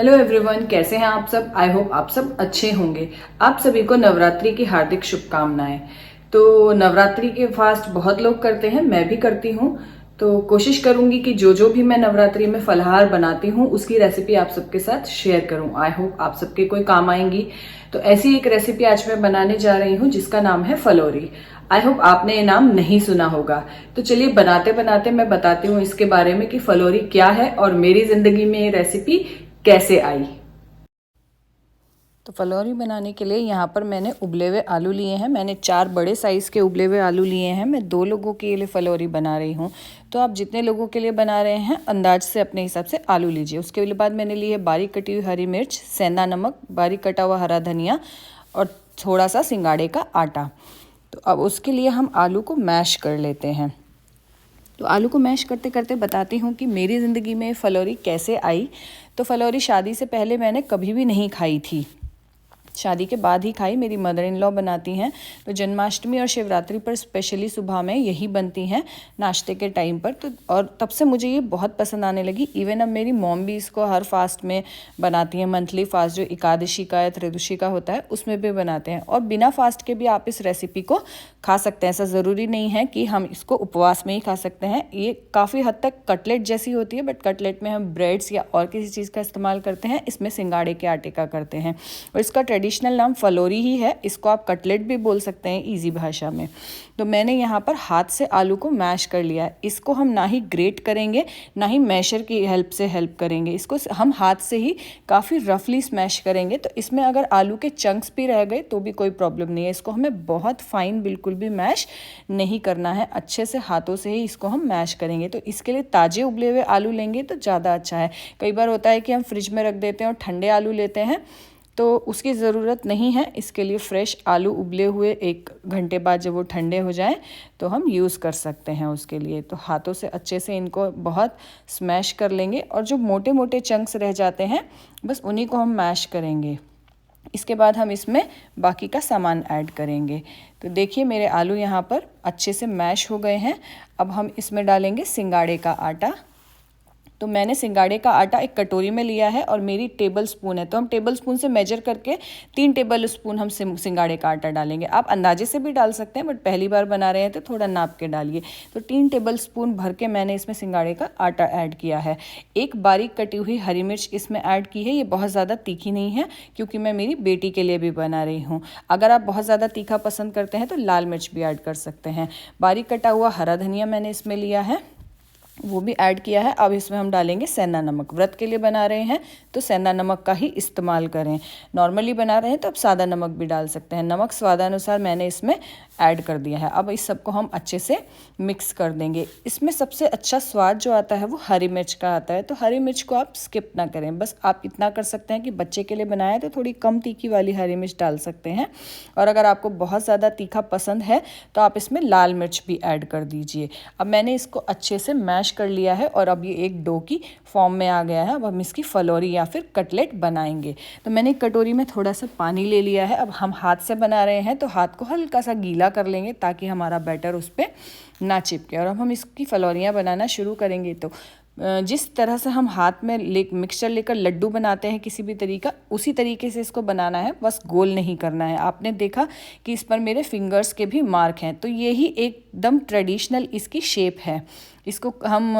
Hello everyone, कैसे हैं आप सब। आई होप आप सब अच्छे होंगे। आप सभी को नवरात्रि की हार्दिक शुभकामनाएं। तो नवरात्रि के फास्ट बहुत लोग करते हैं, मैं भी करती हूँ। तो कोशिश करूंगी कि जो जो भी मैं नवरात्रि में फलहार बनाती हूँ उसकी रेसिपी आप सबके साथ शेयर करूं। आई होप आप सबके कोई काम आएंगी। तो ऐसी एक रेसिपी आज मैं बनाने जा रही हूँ जिसका नाम है फलोरी। आई होप आपने ये नाम नहीं सुना होगा। तो चलिए बनाते बनाते मैं बताती हूँ इसके बारे में कि फलोरी क्या है और मेरी जिंदगी में ये रेसिपी कैसे आई। तो फलोरी बनाने के लिए यहाँ पर मैंने उबले हुए आलू लिए हैं। मैंने 4 बड़े साइज़ के उबले हुए आलू लिए हैं। मैं 2 लोगों के लिए फलोरी बना रही हूँ। तो आप जितने लोगों के लिए बना रहे हैं अंदाज से अपने हिसाब से आलू लीजिए। उसके बाद मैंने ली है बारीक कटी हुई हरी मिर्च, सेंधा नमक, बारीक कटा हुआ हरा धनिया और थोड़ा सा सिंगाड़े का आटा। तो अब उसके लिए हम आलू को मैश कर लेते हैं। तो आलू को मैश करते करते बताती हूँ कि मेरी ज़िंदगी में फलोरी कैसे आई। तो फलोरी शादी से पहले मैंने कभी भी नहीं खाई थी, शादी के बाद ही खाई। मेरी मदर इन लॉ बनाती हैं। तो जन्माष्टमी और शिवरात्रि पर स्पेशली सुबह में यही बनती हैं नाश्ते के टाइम पर। तो और तब से मुझे ये बहुत पसंद आने लगी। इवन अब मेरी मॉम भी इसको हर फास्ट में बनाती हैं। मंथली फास्ट जो एकादशी का या त्रयोदशी का होता है उसमें भी बनाते हैं। और बिना फास्ट के भी आप इस रेसिपी को खा सकते हैं। ऐसा ज़रूरी नहीं है कि हम इसको उपवास में ही खा सकते हैं। ये काफ़ी हद तक कटलेट जैसी होती है, बट कटलेट में हम ब्रेड्स या और किसी चीज़ का इस्तेमाल करते हैं। इसमें सिंगाड़े के आटे का करते हैं और इसका ट्रेडिशनल नाम फलोरी ही है। इसको आप कटलेट भी बोल सकते हैं इजी भाषा में। तो मैंने यहाँ पर हाथ से आलू को मैश कर लिया है। इसको हम ना ही ग्रेट करेंगे ना ही मैशर की हेल्प करेंगे। इसको हम हाथ से ही काफ़ी रफली स्मैश करेंगे। तो इसमें अगर आलू के चंक्स भी रह गए तो भी कोई प्रॉब्लम नहीं है। इसको हमें बहुत फाइन बिल्कुल भी मैश नहीं करना है, अच्छे से हाथों से ही इसको हम मैश करेंगे। तो इसके लिए ताज़े उबले हुए आलू लेंगे तो ज़्यादा अच्छा है। कई बार होता है कि हम फ्रिज में रख देते हैं और ठंडे आलू लेते हैं, तो उसकी ज़रूरत नहीं है। इसके लिए फ़्रेश आलू उबले हुए 1 घंटे बाद जब वो ठंडे हो जाएं तो हम यूज़ कर सकते हैं उसके लिए। तो हाथों से अच्छे से इनको बहुत स्मैश कर लेंगे और जो मोटे मोटे चंक्स रह जाते हैं बस उन्हीं को हम मैश करेंगे। इसके बाद हम इसमें बाकी का सामान ऐड करेंगे। तो देखिए मेरे आलू यहाँ पर अच्छे से मैश हो गए हैं। अब हम इसमें डालेंगे सिंगाड़े का आटा। तो मैंने सिंगाड़े का आटा एक कटोरी में लिया है और मेरी टेबल स्पून है, तो हम टेबल स्पून से मेजर करके 3 टेबल स्पून हम सिंगाड़े का आटा डालेंगे। आप अंदाजे से भी डाल सकते हैं, बट पहली बार बना रहे हैं तो थोड़ा नाप के डालिए। तो 3 टेबल स्पून भर के मैंने इसमें सिंगाड़े का आटा ऐड किया है। एक बारीक कटी हुई हरी मिर्च इसमें ऐड की है। ये बहुत ज़्यादा तीखी नहीं है क्योंकि मैं मेरी बेटी के लिए भी बना रही हूँ। अगर आप बहुत ज़्यादा तीखा पसंद करते हैं तो लाल मिर्च भी ऐड कर सकते हैं। बारीक कटा हुआ हरा धनिया मैंने इसमें लिया है, वो भी ऐड किया है। अब इसमें हम डालेंगे सेंधा नमक। व्रत के लिए बना रहे हैं तो सेंधा नमक का ही इस्तेमाल करें। नॉर्मली बना रहे हैं तो आप सादा नमक भी डाल सकते हैं। नमक स्वादानुसार मैंने इसमें ऐड कर दिया है। अब इस सबको हम अच्छे से मिक्स कर देंगे। इसमें सबसे अच्छा स्वाद जो आता है वो हरी मिर्च का आता है। तो हरी मिर्च को आप स्किप ना करें। बस आप इतना कर सकते हैं कि बच्चे के लिए बनाया तो थोड़ी कम तीखी वाली हरी मिर्च डाल सकते हैं। और अगर आपको बहुत ज़्यादा तीखा पसंद है तो आप इसमें लाल मिर्च भी ऐड कर दीजिए। अब मैंने इसको अच्छे से मैश कर लिया है और अब ये एक डो की फॉर्म में आ गया है। अब हम इसकी फलोरी या फिर कटलेट बनाएंगे। तो मैंने एक कटोरी में थोड़ा सा पानी ले लिया है। अब हम हाथ से बना रहे हैं तो हाथ को हल्का सा गीला कर लेंगे ताकि हमारा बैटर उस पर ना चिपके। और अब हम इसकी फलोरियाँ बनाना शुरू करेंगे। तो जिस तरह से हम हाथ में मिक्सचर लेकर लड्डू बनाते हैं किसी भी तरीका, उसी तरीके से इसको बनाना है, बस गोल नहीं करना है। आपने देखा कि इस पर मेरे फिंगर्स के भी मार्क हैं, तो यही एकदम ट्रेडिशनल इसकी शेप है। इसको हम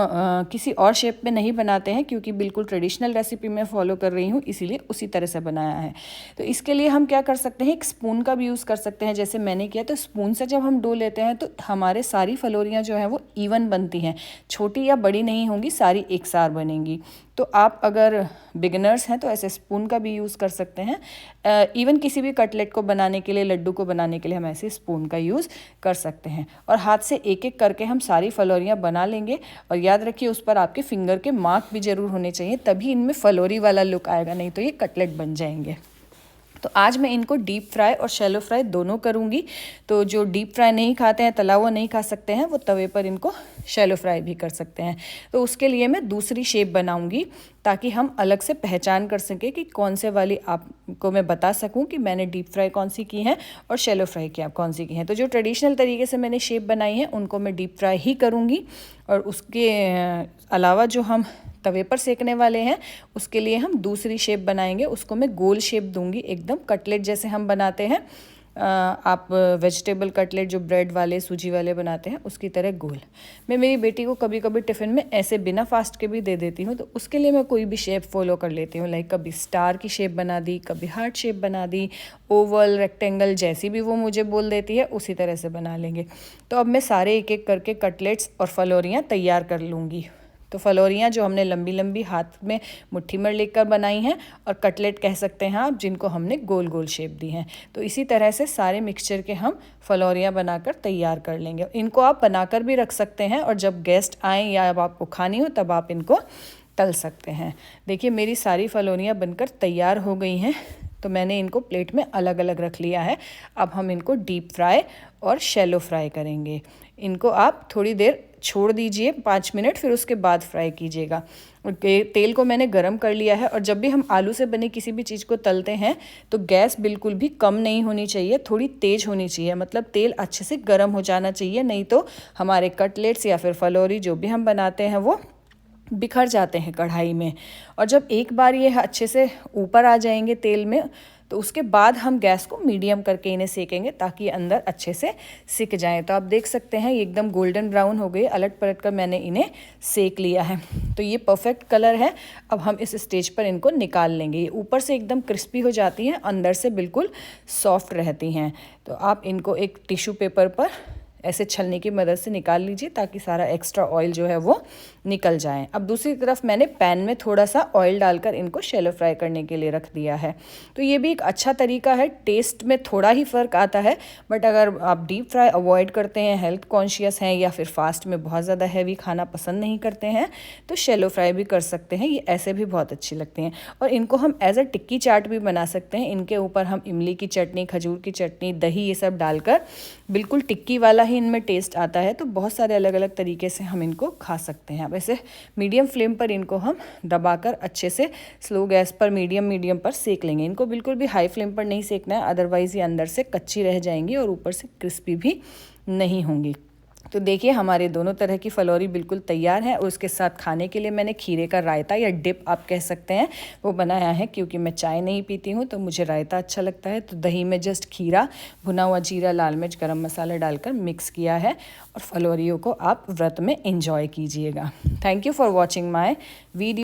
किसी और शेप में नहीं बनाते हैं क्योंकि बिल्कुल ट्रेडिशनल रेसिपी मैं फॉलो कर रही हूँ, इसीलिए उसी तरह से बनाया है। तो इसके लिए हम क्या कर सकते हैं, एक स्पून का भी यूज़ कर सकते हैं जैसे मैंने किया। तो स्पून से जब हम डो लेते हैं तो हमारे सारी फलोरियाँ जो हैं वो इवन बनती हैं, छोटी या बड़ी नहीं होंगी, सारी एक सार बनेंगी। तो आप अगर बिगिनर्स हैं तो ऐसे स्पून का भी यूज़ कर सकते हैं। इवन किसी भी कटलेट को बनाने के लिए, लड्डू को बनाने के लिए हम ऐसे स्पून का यूज़ कर सकते हैं। और हाथ से एक एक करके हम सारी फलोरियाँ बना लेंगे। और याद रखिए उस पर आपके फिंगर के मार्क भी ज़रूर होने चाहिए, तभी इनमें फलोरी वाला लुक आएगा, नहीं तो ये कटलेट बन जाएंगे। तो आज मैं इनको डीप फ्राई और शैलो फ्राई दोनों करूँगी। तो जो डीप फ्राई नहीं खाते हैं, तला हुआ नहीं खा सकते हैं, वो तवे पर इनको शैलो फ्राई भी कर सकते हैं। तो उसके लिए मैं दूसरी शेप बनाऊँगी। ताकि हम अलग से पहचान कर सकें कि कौन से वाली आपको मैं बता सकूं कि मैंने डीप फ्राई कौन सी की है और शैलो फ्राई की आप कौन सी की हैं। तो जो ट्रेडिशनल तरीके से मैंने शेप बनाई है उनको मैं डीप फ्राई ही करूँगी, और उसके अलावा जो हम तवे पर सेकने वाले हैं उसके लिए हम दूसरी शेप बनाएंगे, उसको मैं गोल शेप दूंगी, एकदम कटलेट जैसे हम बनाते हैं। आप वेजिटेबल कटलेट जो ब्रेड वाले सूजी वाले बनाते हैं उसकी तरह गोल। मैं मेरी बेटी को कभी कभी टिफ़िन में ऐसे बिना फास्ट के भी दे देती हूँ, तो उसके लिए मैं कोई भी शेप फॉलो कर लेती हूँ। लाइक कभी स्टार की शेप बना दी, कभी हार्ट शेप बना दी, ओवल, रेक्टेंगल, जैसी भी वो मुझे बोल देती है उसी तरह से बना लेंगे। तो अब मैं सारे एक एक करके कटलेट्स और फलोरियाँ तैयार कर लूँगी। तो फलोरियाँ जो हमने लंबी लंबी हाथ में मुट्ठी में लेकर बनाई हैं, और कटलेट कह सकते हैं आप जिनको हमने गोल गोल शेप दी हैं। तो इसी तरह से सारे मिक्सचर के हम फलोरियाँ बनाकर तैयार कर लेंगे। इनको आप बनाकर भी रख सकते हैं, और जब गेस्ट आएँ या अब आपको खानी हो तब आप इनको तल सकते हैं। देखिए मेरी सारी फलोरियाँ बनकर तैयार हो गई हैं, तो मैंने इनको प्लेट में अलग अलग रख लिया है। अब हम इनको डीप फ्राई और शैलो फ्राई करेंगे। इनको आप थोड़ी देर छोड़ दीजिए, 5 मिनट, फिर उसके बाद फ्राई कीजिएगा। तेल को मैंने गरम कर लिया है, और जब भी हम आलू से बनी किसी भी चीज़ को तलते हैं तो गैस बिल्कुल भी कम नहीं होनी चाहिए, थोड़ी तेज़ होनी चाहिए। मतलब तेल अच्छे से गर्म हो जाना चाहिए, नहीं तो हमारे कटलेट्स या फिर फलोरी जो भी हम बनाते हैं वो बिखर जाते हैं कढ़ाई में। और जब एक बार ये अच्छे से ऊपर आ जाएंगे तेल में, तो उसके बाद हम गैस को मीडियम करके इन्हें सेकेंगे ताकि अंदर अच्छे से सिक जाएं। तो आप देख सकते हैं ये एकदम गोल्डन ब्राउन हो गई, अलट पलट कर मैंने इन्हें सेक लिया है। तो ये परफेक्ट कलर है। अब हम इस स्टेज पर इनको निकाल लेंगे। ये ऊपर से एकदम क्रिस्पी हो जाती हैं, अंदर से बिल्कुल सॉफ्ट रहती हैं। तो आप इनको एक टिश्यू पेपर पर ऐसे छलनी की मदद से निकाल लीजिए ताकि सारा एक्स्ट्रा ऑयल जो है वो निकल जाए। अब दूसरी तरफ मैंने पैन में थोड़ा सा ऑयल डालकर इनको शैलो फ्राई करने के लिए रख दिया है। तो ये भी एक अच्छा तरीका है। टेस्ट में थोड़ा ही फ़र्क आता है, बट अगर आप डीप फ्राई अवॉइड करते हैं, हेल्थ कॉन्शियस हैं, या फिर फास्ट में बहुत ज़्यादा हैवी खाना पसंद नहीं करते हैं, तो शैलो फ्राई भी कर सकते हैं। ये ऐसे भी बहुत अच्छी लगती हैं। और इनको हम एज अ टिक्की चाट भी बना सकते हैं। इनके ऊपर हम इमली की चटनी, खजूर की चटनी, दही, ये सब डालकर बिल्कुल टिक्की वाला ही इनमें टेस्ट आता है। तो बहुत सारे अलग अलग तरीके से हम इनको खा सकते हैं। वैसे मीडियम फ्लेम पर इनको हम दबाकर अच्छे से स्लो गैस पर मीडियम पर सेक लेंगे। इनको बिल्कुल भी हाई फ्लेम पर नहीं सेकना है, अदरवाइज़ ये अंदर से कच्ची रह जाएंगी और ऊपर से क्रिस्पी भी नहीं होंगी। तो देखिए हमारे दोनों तरह की फलोरी बिल्कुल तैयार है। और उसके साथ खाने के लिए मैंने खीरे का रायता या डिप आप कह सकते हैं वो बनाया है। क्योंकि मैं चाय नहीं पीती हूँ तो मुझे रायता अच्छा लगता है। तो दही में जस्ट खीरा, भुना हुआ जीरा, लाल मिर्च, गरम मसाला डालकर मिक्स किया है। और फलोरियों को आप व्रत में एंजॉय कीजिएगा। Thank you for watching my video.